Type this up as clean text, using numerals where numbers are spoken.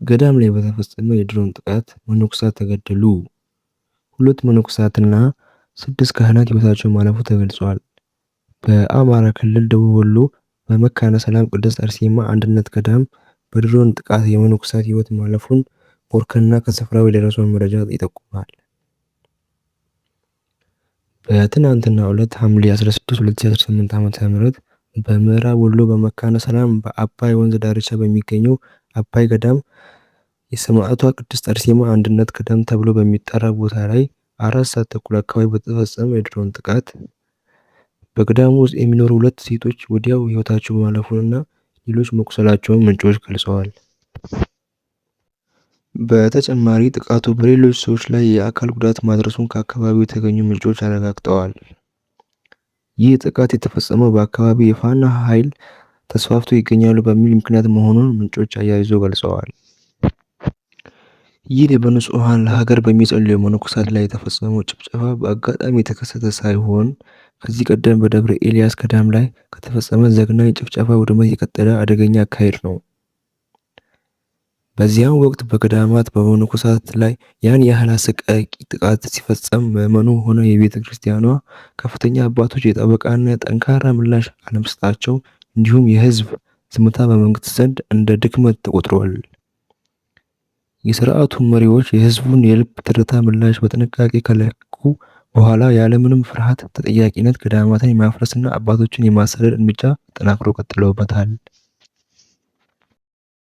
ገዳም ላይ በተፈጸመ የድሮን ጥቃት መነኮሳት ተገደሉ። 2 መነኮሳትና 6 ካህናት ሕይወታቸው ማለፉ ተገልጿል። በአማራ ክልል ደቡብ ወሎ በመካነ ሰላም ቅድስት አርሴማ አንድነት ገዳም በድሮን ጥቃት የመነኮሳት ሕይወት ማለፉን ቦርከንና ከስፍራው የደረሰን መረጃ ይጠቁማል። በትናንትናው ዕለት ሐምሌ 16 2018 ዓ.ም በምዕራብ ወሎ በመካነ ሰላም በአባይ ወንዝ ዳርቻ በሚገኘው አባይ ገዳም የሰማዕቷ ቅድስት አርሴማ አንድነት ገዳም ተብሎ በሚጠራ ቦታ ላይ 4 ሰዓት ተኩል አካባቢ በተፈጸመ የድሮን ጥቃት በገዳሙ ውስጥ የሚኖሩ 2 ሴቶች ወዲያው ሕይወታቸው ማለፉንና ሌሎች መቁሰላቸውን ምንጮች ገልጸዋል። በተጨማሪ ጥቃቱ በሌሎች ሰዎች ላይ የአካል ጉዳት ማድረሱን ከአካባቢው የተገኙ ምንጮች አረጋግጠዋል። ይህ ጥቃት የተፈጸመው በአካባቢው የፋኖ ኃይል ተስፋፍቶ ይገኛሉ በሚል ምክንያት መሆኑን ምንጮች አያይዘው ገልጸዋል። ይህ በንጹሃን ለሀገር በሚጸልዩ መነኮሳት ላይ የተፈጸመው ጭፍጨፋ በአጋጣሚ የተከሰተ ሳይሆን ከዚህ ቀደም በደብረ ኤልያስ ገዳም ላይ ከተፈጸመ ዘግናኝ ጭፍጨፋ ውድመት የቀጠለ አደገኛ አካሄድ ነው። በዚያም ወቅት በገዳማት በመነኮሳት ላይ ያን ያህል አሰቃቂ ጥቃት ሲፈጸም ምዕመኑ ሆነ የቤተ ክርስቲያኗ ከፍተኛ አባቶች የጠበቃና ጠንካራ ምላሽ አለመስጠታቸው እንዲሁም የህዝብ ዝምታ በመንግስት ዘንድ እንደ ድክመት ተቆጥሯል። የሥርዓቱ መሪዎች የህዝቡን የልብ ትርታ ምላሽ በጥንቃቄ ከለኩ በኋላ ያለምንም ፍርሃት ተጠያቂነት ገዳማትን የማፍረስና አባቶችን የማሰደድ እርምጃ ተጠናክሮ ቀጥለውበታል።